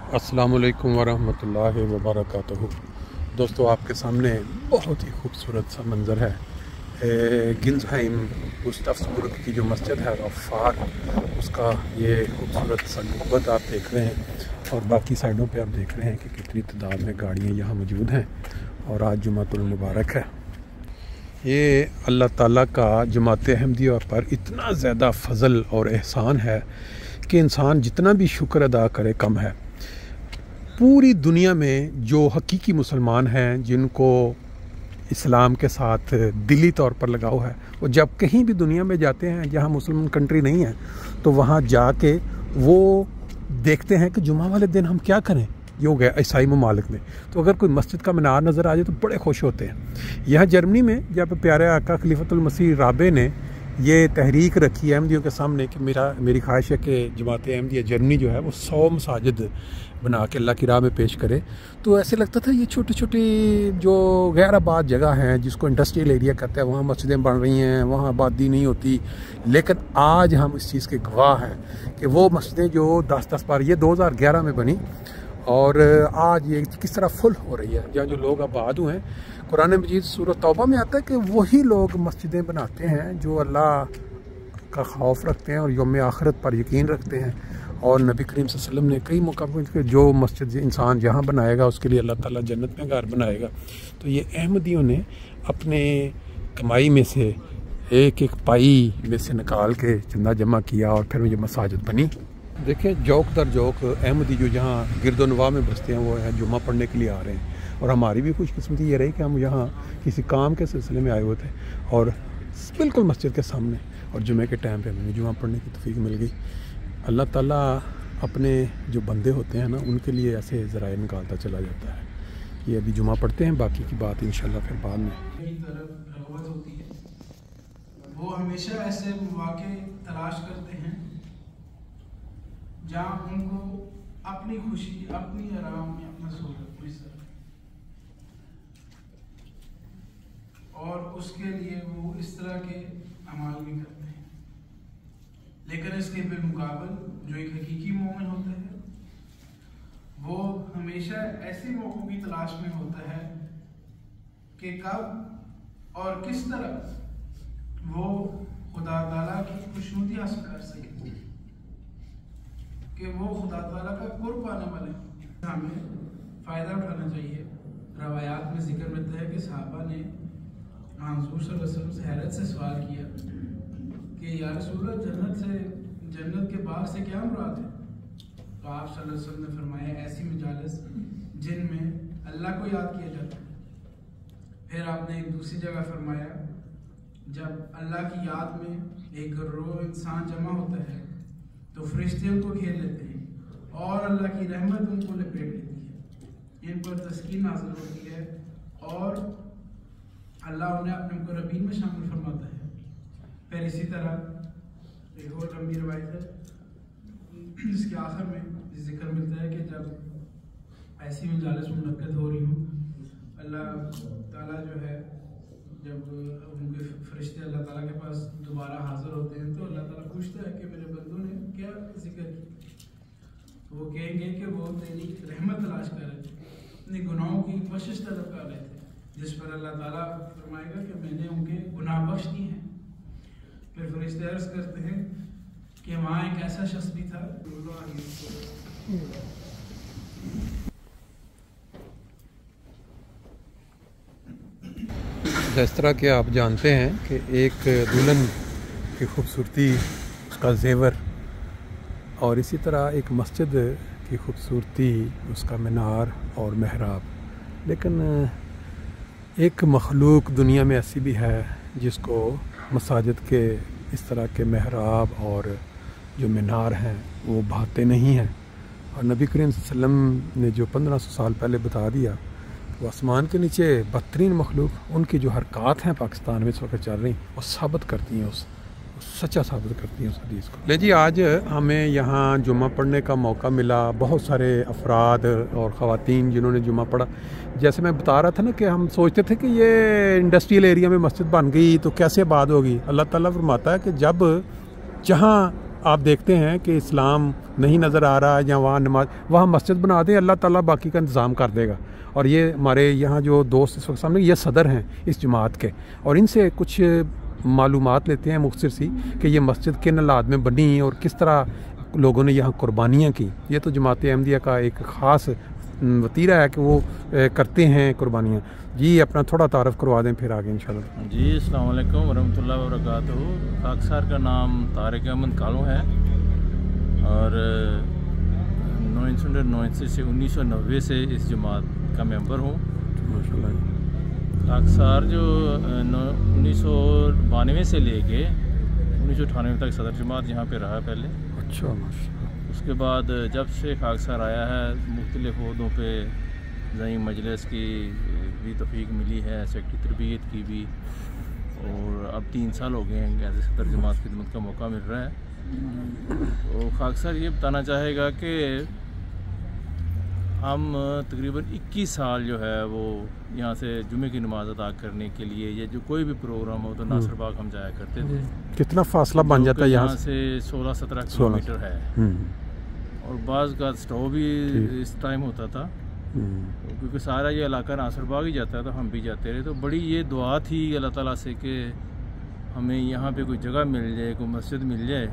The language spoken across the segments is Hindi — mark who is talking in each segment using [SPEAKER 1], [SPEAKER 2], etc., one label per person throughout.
[SPEAKER 1] अस्सलाम वालेकुम वरहमतुल्लाहि वबरकातुहू। दोस्तों, आपके सामने बहुत ही खूबसूरत सा मंज़र है। गिंजहाइम गुस्ताफ्सबुर्ग की जो मस्जिद है गफ्फार, उसका ये खूबसूरत सा गुंबद आप देख रहे हैं और बाकी साइडों पे आप देख रहे हैं कि कितनी तादाद में गाड़ियाँ यहाँ मौजूद हैं। और आज जुमातुल मुबारक है। ये अल्लाह ताला का जमात अहमदिया पर इतना ज़्यादा फ़ज़ल और एहसान है कि इंसान जितना भी शुक्र अदा करे कम है। पूरी दुनिया में जो हकीकी मुसलमान हैं, जिनको इस्लाम के साथ दिली तौर पर लगाव है, वो जब कहीं भी दुनिया में जाते हैं जहाँ मुसलमान कंट्री नहीं है, तो वहाँ जाके वो देखते हैं कि जुमा वाले दिन हम क्या करें। ये हो गया ईसाई ममालिक में, तो अगर कोई मस्जिद का मीनार नज़र आ जाए तो बड़े खुश होते हैं। यहाँ जर्मनी में जब प्यारे आका खलीफतुल मसीह राबे ने ये तहरीक रखी है अहमदियों के सामने कि मेरी ख्वाहिश है कि जमात अहमदिया जर्मनी जो है वो 100 मसाजिद बना के अल्लाह की राह में पेश करे, तो ऐसे लगता था ये छोटी छोटी जो गैर आबाद जगह हैं जिसको इंडस्ट्रियल एरिया कहते हैं, वहाँ मस्जिदें बन रही हैं, वहाँ आबादी नहीं होती। लेकिन आज हम इस चीज़ के गवाह हैं कि वो मस्जिदें जो 10-10 बार, ये 2011 में बनी और आज ये किस तरह फुल हो रही है। जहाँ जो लोग आबाद हुए हैं, कुरान मजीद सूरत तौबा में आता है कि वही लोग मस्जिदें बनाते हैं जो अल्लाह का खौफ रखते हैं और यौम आखिरत पर यकीन रखते हैं। और नबी करीम सल्लल्लाहु अलैहि वसल्लम ने कई मौक़ों पर जो मस्जिद इंसान जहाँ बनाएगा उसके लिए अल्लाह ताला जन्नत में घर बनाएगा। तो ये अहमदियों ने अपने कमाई में से एक एक पाई में से निकाल के चंदा जमा किया और फिर ये मसाजिद बनी। देखें, जौक दर जौक अहमदी जो जहाँ गिरदोनवा में बसते हैं वो यहाँ जुमा पढ़ने के लिए आ रहे हैं। और हमारी भी खुशकिस्मती ये रही कि हम यहाँ किसी काम के सिलसिले में आए हुए थे और बिल्कुल मस्जिद के सामने, और जुमे के टाइम पे हमें जुमा पढ़ने की तौफीक मिल गई। अल्लाह ताला अपने जो बंदे होते हैं ना, उनके लिए ऐसे ज़राए निकालता चला जाता है। ये अभी जुमा पढ़ते हैं, बाकी की बात इंशाल्लाह फिर बाद में।
[SPEAKER 2] वो हमेशा ऐसे मौके तलाश करते हैं जहाँ उनको अपनी खुशी, अपनी आराम, अपना सहूलत मिल, और उसके लिए वो इस तरह के अमाल भी करते हैं। लेकिन इसके बिलमुकाबल जो एक हकीकी मोमिन होता है, वो हमेशा ऐसे मौक़ों की तलाश में होता है कि कब और किस तरह वो खुदा ताला की खुशनुदी हासिल कर सके, कि वो खुदा ताला का कुर्ब पाने वाले हमें फ़ायदा उठाना चाहिए। रवायात में जिक्र मिलता है कि सहाबा ने हुज़ूर सल्लल्लाहु अलैहि वसल्लम से हैरत से सवाल किया कि या रसूलल्लाह, जन्नत के बाग से क्या मुराद है? तो आप सल्लल्लाहु अलैहि वसल्लम ने फरमाया, ऐसी मजालिस जिनमें अल्लाह को याद किया जाता है। फिर आपने एक दूसरी जगह फरमाया, जब अल्लाह की याद में एक गिरोह इंसान जमा होता है तो फरिश्ते उनको घेर लेते हैं और अल्लाह की रहमत उनको लपेट लेती है, इन पर तस्कीन नाज़िल होती है और अल्लाह उन्हें अपने मुक़र्रबीन में शामिल फरमाता है। फिर इसी तरह एक और लंबी रवायत है जिसके आखिर में जिक्र मिलता है कि जब ऐसी मजालिस मुनक्कद हो रही हूँ, अल्लाह ताला जो है, जब उनके फरिश्ते अल्लाह ताला के पास दोबारा हाजिर होते हैं तो अल्लाह ताला पूछता है कि मेरे बंदों ने क्या जिक्र किया, तो वो कहेंगे कि वो तेरी रहमत तलाश कर रहे थे, अपने गुनाहों की बख्शिश तलब कर रहे थे, जिस पर अल्लाह ताला फरमाएगा कि मैंने उनके गुनाह बख्श दिए हैं। फिर फरिश्ते अर्ज़ करते हैं कि वहाँ एक ऐसा शख्स भी था,
[SPEAKER 1] जिस तरह के आप जानते हैं कि एक दुल्हन की खूबसूरती उसका जेवर, और इसी तरह एक मस्जिद की खूबसूरती उसका मीनार और महराब। लेकिन एक मखलूक दुनिया में ऐसी भी है जिसको मसाजिद के इस तरह के महराब और जो मीनार हैं वो भाते नहीं हैं। और नबी करीम सल्लल्लाहु अलैहि वसल्लम ने जो 1500 साल पहले बता दिया, वो आसमान के नीचे बदतरीन मखलूक, उनकी जो हरकत हैं पाकिस्तान में इस वक्त चल रही, वो साबित करती हैं, सच्चा साबित करती हैं उस हदीस को। ले जी, आज हमें यहाँ जुमा पढ़ने का मौका मिला। बहुत सारे अफराद और ख़वातीन जिन्होंने जुमा पढ़ा, जैसे मैं बता रहा था ना कि हम सोचते थे कि ये इंडस्ट्रियल एरिया में मस्जिद बन गई तो कैसे आबाद होगी। अल्लाह ताला फरमाता है कि जब जहाँ आप देखते हैं कि इस्लाम नहीं नज़र आ रहा है या वहाँ नमाज, वहाँ मस्जिद बना दें, अल्लाह ताला बाकी का इंतज़ाम कर देगा। और ये हमारे यहाँ जो दोस्त इस वक्त सामने, ये सदर हैं इस जमात के, और इनसे कुछ मालूमात लेते हैं मुख्तसर सी कि ये मस्जिद किन हालात में बनी और किस तरह लोगों ने यहाँ कुर्बानियाँ की। ये तो जमात अहमदिया का एक ख़ास वतीरा है कि वो करते हैं कुर्बानियाँ। जी अपना थोड़ा तारफ़ करवा दें फिर आगे इंशाल्लाह।
[SPEAKER 3] जी अस्सलाम वालेकुम वरहमतुल्लाहि वबरकातुहू। खाकसार का नाम तारिक अहमद कालो है और 1989 से 1990 से इस जमात का मेंबर हूँ। खाकसार जो 1992 से लेके 1998 तक सदर जमात यहाँ पे रहा पहले।
[SPEAKER 1] अच्छा।
[SPEAKER 3] उसके बाद जब से खाकसार आया है मुख्तलिफ़ ओहदों पे ज़ईम मजलिस की भी तौफीक मिली है, सेक्रेटरी तरबियत की भी, और अब 3 साल हो गए हैं एज सदर जमात खिदमत का मौका मिल रहा है। तो खाकसार ये बताना चाहेगा कि हम तकरीबन 21 साल जो है वो यहाँ से जुमे की नमाज़ अदा करने के लिए, ये जो कोई भी प्रोग्राम हो तो नासिर बाग हम जाया करते थे।
[SPEAKER 1] कितना फासला बन जाता है यहाँ
[SPEAKER 3] से? 16-17 किलोमीटर है, और बाज़ का स्टॉव भी इस टाइम होता था, क्योंकि सारा ये इलाका नासिर बाग ही जाता है तो हम भी जाते रहे। तो बड़ी ये दुआ थी अल्लाह ताला से कि हमें यहाँ पे कोई जगह मिल जाए, कोई मस्जिद मिल जाए।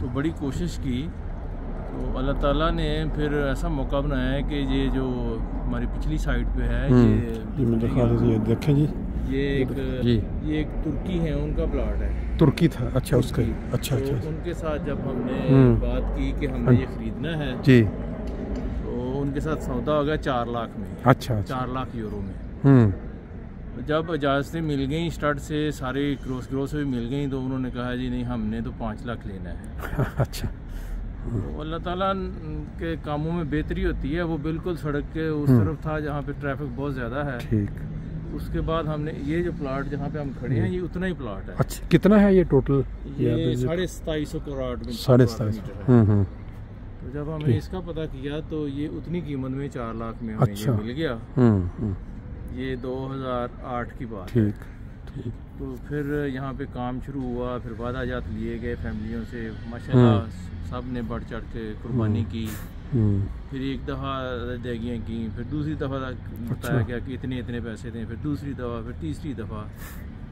[SPEAKER 3] तो बड़ी कोशिश की, तो अल्लाह ताला ने फिर ऐसा मौका बनाया है कि ये जो हमारी पिछली साइड पे है,
[SPEAKER 1] ये देखें जी,
[SPEAKER 3] ये एक तुर्की है, उनका प्लाट है।
[SPEAKER 1] तुर्की था? अच्छा, उसका। अच्छा
[SPEAKER 3] तो
[SPEAKER 1] अच्छा।
[SPEAKER 3] उनके साथ जब हमने बात की कि हमने ये ख़रीदना है
[SPEAKER 1] जी,
[SPEAKER 3] तो उनके साथ सौदा हो गया 4 लाख में।
[SPEAKER 1] अच्छा।
[SPEAKER 3] 4 लाख यूरो में। जब इजाज़तें मिल गई स्टार्ट से, सारी क्रॉस भी मिल गई, तो उन्होंने कहा जी नहीं, हमने तो 5 लाख लेना है।
[SPEAKER 1] अच्छा।
[SPEAKER 3] तो अल्लाह ताला के कामों में बेहतरी होती है। वो बिल्कुल सड़क के उस तरफ था जहाँ पे ट्रैफिक बहुत ज़्यादा है।
[SPEAKER 1] ठीक।
[SPEAKER 3] उसके बाद हमने ये जो प्लाट जहाँ पे हम खड़े हैं, ये उतना ही प्लाट है।
[SPEAKER 1] अच्छा, कितना है ये टोटल?
[SPEAKER 3] ये 2750 करोड़ में
[SPEAKER 1] 2750।
[SPEAKER 3] तो जब हमने इसका पता किया तो ये उतनी कीमत में 4 लाख में हमें ये मिल गया। ये 2008 की बात है।
[SPEAKER 1] ठीक।
[SPEAKER 3] तो फिर यहाँ पे काम शुरू हुआ, फिर वादाजात लिए गए फैमिलियों से, माशाल्लाह सब ने बढ़ चढ़ के कुर्बानी की। फिर एक दफ़ा अदायगियाँ की, फिर दूसरी दफ़ा बताया गया कि इतने पैसे दें, फिर दूसरी दफ़ा, फिर तीसरी दफ़ा।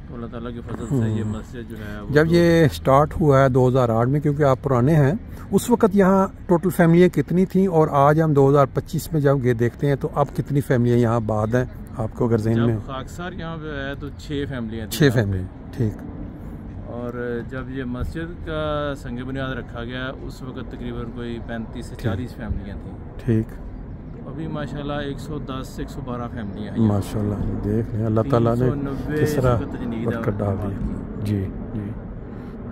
[SPEAKER 3] तो अल्लाह ताला के फजल से ये मस्जिद जो है वो,
[SPEAKER 1] जब ये स्टार्ट हुआ है 2008 में, क्योंकि आप पुराने हैं, उस वक्त यहाँ टोटल फैमिलियाँ कितनी थी? और आज हम 2025 में जब ये देखते हैं तो अब कितनी फैमिलियाँ यहाँ बाद हैं आपको अगर जहन में?
[SPEAKER 3] खाकसार यहाँ पे है तो 6 फैमिलियाँ थी।
[SPEAKER 1] 6 फैमिली। ठीक।
[SPEAKER 3] और जब ये मस्जिद का संग बुनियाद रखा गया उस वक्त तकरीबन कोई 35 से 40 फैमिलियाँ थी।
[SPEAKER 1] ठीक।
[SPEAKER 3] तो अभी माशाल्लाह 110 से 112 फैमिलियाँ हैं
[SPEAKER 1] माशाल्लाह। देख लें अल्लाह ताला ने किस तरह बरकत डाल दी। जी।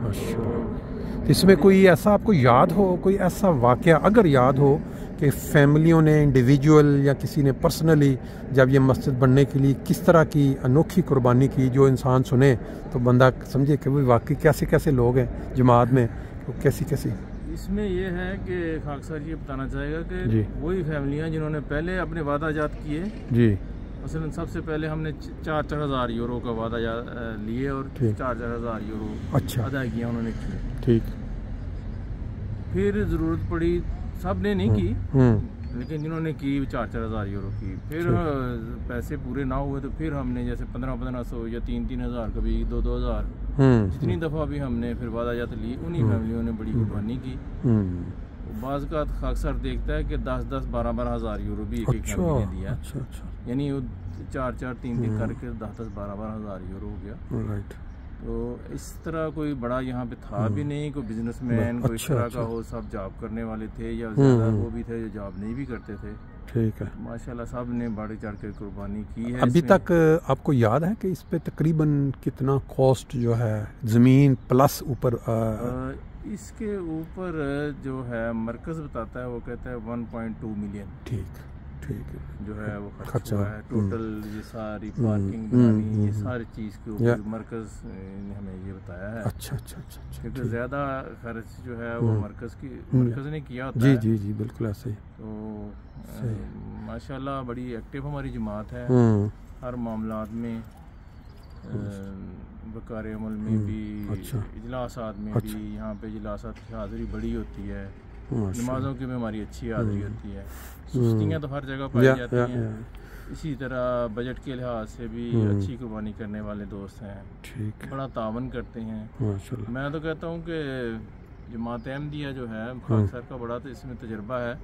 [SPEAKER 1] माशाल्लाह। इसमें कोई ऐसा आपको याद हो, कोई ऐसा वाक़या अगर याद हो कि फैमिलियों ने, इंडिविजुअल या किसी ने पर्सनली जब ये मस्जिद बनने के लिए किस तरह की अनोखी कुर्बानी की, जो इंसान सुने तो बंदा समझे कि वो वाकई कैसे कैसे लोग हैं जमात में, तो कैसी।
[SPEAKER 3] इसमें ये है कि खाकसार ये बताना चाहेगा कि वही फैमिलियाँ जिन्होंने पहले अपने वादाजात किए जी, मसलन सबसे पहले हमने 4-4 हज़ार यूरो का वादा लिए और 4-4 हज़ार यूरो अदायगियाँ उन्होंने की। ठीक। फिर ज़रूरत पड़ी, सब ने नहीं की, लेकिन जिन्होंने की 4-4 हज़ार यूरो की। फिर पैसे पूरे ना हुए तो फिर हमने जैसे 1500 या 3-3 हज़ार, कभी 2-2 हज़ार, जितनी दफ़ा भी हमने फिर वादाजात ली, उन्हीं फैमिलियों ने बड़ी कुर्बानी की। बाज़ का खाकसार देखता है कि 10-10, 12-12 हज़ार यूरो भी एक फैमिली ने दिया। यानी 4-4, 3-3 करके 10-10, 12-12 हज़ार यूरो हो गया। तो इस तरह कोई बड़ा यहाँ पे था भी नहीं, कोई बिजनेसमैन कोई इस तरह का हो, सब जॉब करने वाले थे या ज़्यादा वो भी थे जो जॉब नहीं भी करते थे। ठीक है। माशाल्लाह सब ने बढ़ चढ़ कर कुर्बानी की है।
[SPEAKER 1] अभी तक आपको याद है कि इस पे तकरीबन कितना कॉस्ट जो है ज़मीन प्लस ऊपर?
[SPEAKER 3] इसके ऊपर जो है मरकज़ बताता है, वो कहता है 1.2 मिलियन। ठीक है, जो है वो खर्चा है टोटल, ये सारी पार्किंग बनानी, ये सारी चीज़ के ऊपर मरकज़ ने हमें ये बताया है। अच्छा। क्योंकि ज़्यादा खर्च जो है वो मरकज़ ने किया होता है। जी, बिल्कुल ऐसे ही। तो माशाल्लाह बड़ी एक्टिव हमारी जमात है हर मामलात में। वकार अमल में भी, इजलासात में भी। यहाँ पे इजलासात की हाज़िरी बड़ी होती है, नमाज़ों की भी हमारी अच्छी हाज़िरी होती है। सुस्तियाँ तो हर जगह पाई जाती हैं। इसी तरह बजट के लिहाज से भी अच्छी कुर्बानी करने वाले दोस्त हैं, ठीक, बड़ा तावन करते हैं। मैं तो कहता हूँ कि जमात अहमदिया जो है, खान सर का बड़ा तो इसमें तजर्बा है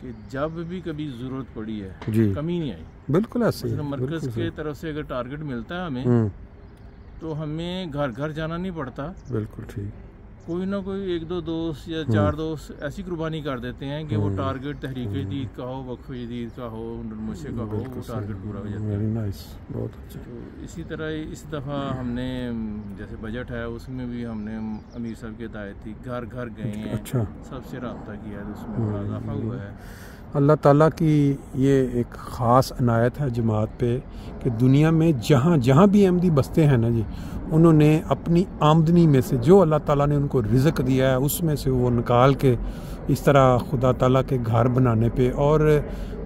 [SPEAKER 3] कि जब भी कभी ज़रूरत पड़ी है कमी नहीं आई। बिल्कुल ऐसे मरकज़ के तरफ से अगर टारगेट मिलता है हमें तो हमें घर घर जाना नहीं पड़ता। बिल्कुल ठीक, कोई ना कोई एक दो दोस्त या चार दोस्त ऐसी कुर्बानी कर देते हैं कि वो टारगेट तहरीक जदीद का हो, वक्फ जदीद का हो, नूरमुर्शिद का हो, वो टारगेट पूरा हो जाता है। बहुत अच्छा। तो इसी तरह इस दफ़ा हमने जैसे बजट है उसमें भी हमने अमीर साहब की हिदायत थी, घर घर गए हैं, अच्छा, सबसे रब्ता किया है, उसमें बड़ा इजाफा हुआ है। अल्लाह ताला की ये एक ख़ास अनायत है जमात पे कि दुनिया में जहाँ जहाँ भी अहमदी बसते हैं ना जी, उन्होंने अपनी आमदनी में से जो अल्लाह ताला ने उनको रिज़्क़ दिया है उसमें से वो निकाल के इस तरह खुदा ताला के घर बनाने पे। और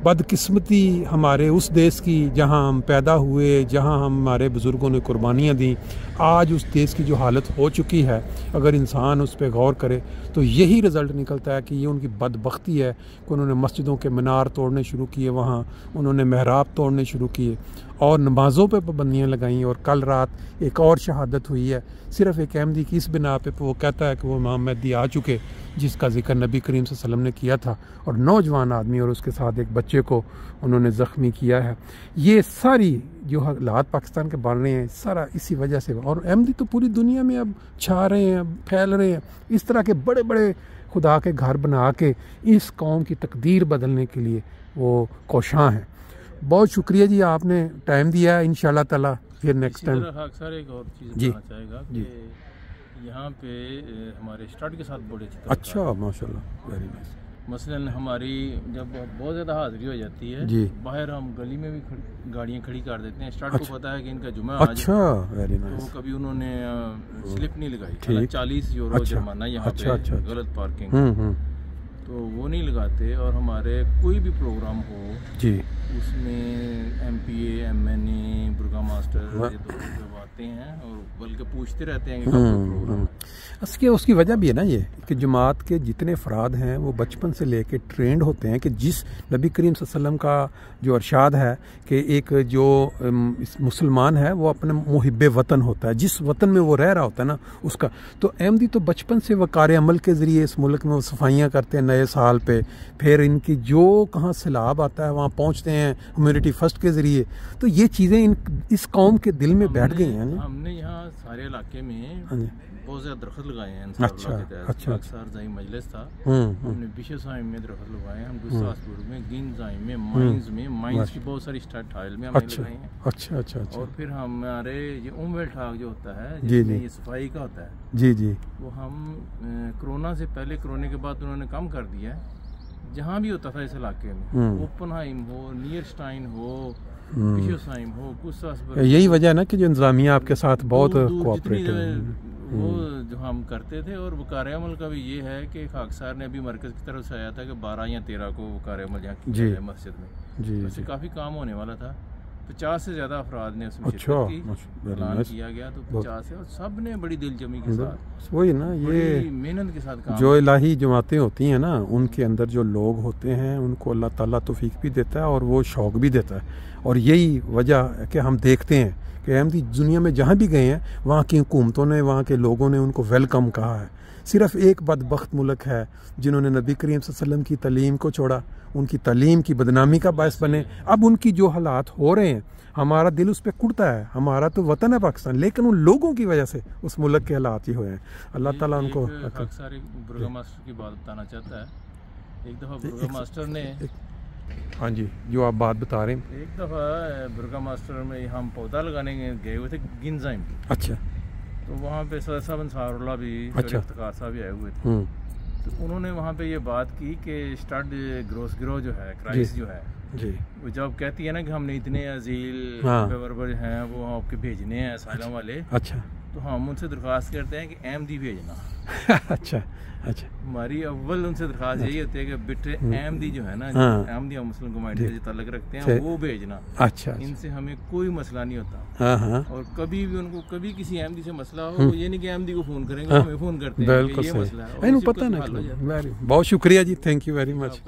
[SPEAKER 3] बदकिस्मती हमारे उस देश की जहाँ हम पैदा हुए, जहाँ हमारे बुज़ुर्गों ने कुर्बानियाँ दी, आज उस देश की जो हालत हो चुकी है, अगर इंसान उस पर गौर करे तो यही रिज़ल्ट निकलता है कि ये उनकी बदबख्ती है कि उन्होंने मस्जिदों के मीनार तोड़ने शुरू किए, वहाँ उन्होंने महराब तोड़ने शुरू किए और नमाज़ों पे पाबंदियाँ लगाईं। और कल रात एक और शहादत हुई है सिर्फ़ एक अहमदी की इस बिना पे, वो कहता है कि वो इमाम मेहदी आ चुके, जिसका जिक्र नबी करीम सल्लल्लाहु अलैहि वसल्लम ने किया था, और नौजवान आदमी और उसके साथ एक बच्चे को उन्होंने ज़ख्मी किया है। ये सारी जो हालात पाकिस्तान के बन रहे हैं सारा इसी वजह से। और अहमदी तो पूरी दुनिया में अब छा रहे हैं, अब फैल रहे हैं, इस तरह के बड़े बड़े खुदा के घर बना के इस कौम की तकदीर बदलने के लिए वो कोशां हैं। बहुत शुक्रिया जी, आपने टाइम दिया है। इंशाल्लाह ताला फिर नेक्स्ट टाइम। सर एक और चीज़ बताना चाहेगा कि यहाँ पे हमारे स्टार्ट के साथ बड़े अच्छे, अच्छा माशाल्लाह, वेरी नाइस। मसलन हमारी जब बहुत ज़्यादा हाज़िरी हो जाती है जी, बाहर हम गली में भी गाड़ियाँ खड़ी कर देते हैं। स्टार्ट को पता है कि इनका जुमा आज, अच्छा, वेरी नाइस। तो कभी उन्होंने स्लिप नहीं लगाई, 40 यूरो जुर्माना यहाँ पे गलत पार्किंग, तो वो नहीं लगाते। और हमारे कोई भी प्रोग्राम हो जी, उसमें MPA, MNA, बुर्गा मास्टर जब आते हैं और बल्कि पूछते रहते हैं कि कब प्रोग्राम है। उसकी वजह भी है ना ये कि जमात के जितने अफराद हैं वो बचपन से लेके ट्रेंड होते हैं कि जिस नबी करीम सल्लल्लाहु अलैहि वसल्लम का जो अरशाद है कि एक जो मुसलमान है वो अपने मुहिब्बे वतन होता है, जिस वतन में वो रह रहा होता है ना उसका। तो अहमदी तो बचपन से वकार अमल के ज़रिए इस मुल्क में वो सफाइयाँ करते हैं नए साल पे, फिर इनकी जो कहाँ सैलाब आता है वहाँ पहुँचते हैं ह्यूमैनिटी फर्स्ट के ज़रिए। तो ये चीज़ें इस कौम के दिल में बैठ गई हैं। हमने यहाँ सारे इलाके में बहुत ज़्यादा दरख्त लगाए हैं। अच्छा, सरजाई मजलिस था, हमने बिशे साइम में दरख्त लगाए, हम गुस्तासपुर में, गिंजाई में, माइंस की बहुत सारी टाइल में हमने लगाए हैं। अच्छा अच्छा अच्छा। और फिर हमारे ये उम्र ठाक जो होता है जिसमें ये सफाई का होता है जी जी, वो हम कोरोना से पहले, कोरोना के बाद उन्होंने कम कर दिया है। जहाँ भी होता था इस इलाके में, ओपनहाइम हो, नियरस्टाइन हो, बिशोसाइम हो, गुस्तासपुर, यही वजह है ना कि जो इंतजामिया आपके साथ बहुत कोऑपरेटिव वो जो हम करते थे। और वकार अमल का भी ये है कि खाकसार ने अभी मरकज़ की तरफ से आया था कि 12 या 13 को वकार अमल यहाँ किया है मस्जिद में जी, उससे काफ़ी काम होने वाला था। 50 से ज़्यादा अफराद ने उसमें शिरकत की, ऐलान किया गया तो 50 से, और सब ने बड़ी दिलजमी के साथ, वही ना, ये मेहनत के साथ काम। जो इलाही जमातें होती हैं ना, उनके अंदर जो लोग होते हैं उनको अल्लाह ताला तौफीक भी देता है और वो शौक़ भी देता है। और यही वजह कि हम देखते हैं कि अहमदी दुनिया में जहाँ भी गए हैं वहाँ की हुकूमतों ने, वहाँ के लोगों ने उनको वेलकम कहा है। सिर्फ़ एक बदबख्त मुल्क है जिन्होंने नबी करीम सल्लल्लाहु अलैहि वसल्लम की तालीम को छोड़ा, उनकी तालीम की बदनामी का बायस बने। अब उनकी जो हालात हो रहे हैं, हमारा दिल उस पर कुड़ता है। हमारा तो वतन है पाकिस्तान, लेकिन उन लोगों की वजह से उस मुल्क के हालात ही हुए हैं। अल्लाह ताला उनको। सारे बुर्गा मास्टर की बात बताना चाहता है। एक दफ़ा बुर्गा मास्टर ने, हाँ जी, जो आप बात बता रहे हैं, एक दफ़ा बुर्गा मास्टर में हम पौधा लगाने गए हुए थे गिंजाइम। अच्छा। तो वहाँ पे सदर साहब अंसारुल्लाह भी, इफ्तिकार साहब भी आए हुए थे। तो उन्होंने वहाँ पे ये बात की कि स्टार्ट ग्रोस गिरो जो है, क्राइस जो है जी, वो जब कहती है ना कि हमने इतने अजील वर्बर हैं वो आपके भेजने हैं असाइलम वाले। अच्छा। तो हम उनसे दरख्वास्त करते हैं कि अहमदी भेजना।
[SPEAKER 1] अच्छा अच्छा,
[SPEAKER 3] हमारी अव्वल उनसे दरख्वास्त यही होती है कि बेटे अहमदी जो है ना, अहमदी हम मुस्लिम कम्युनिटी से ताल्लुक रखते हैं, वो भेजना। अच्छा, इनसे हमें कोई मसला नहीं होता। और कभी भी उनको कभी किसी अहमदी से मसला हो, ये नहीं कि अहमदी को फोन करेंगे, हमें फोन करते हैं, ये मसला है,
[SPEAKER 1] पता नहीं। बहुत शुक्रिया जी, थैंक यू वेरी मच।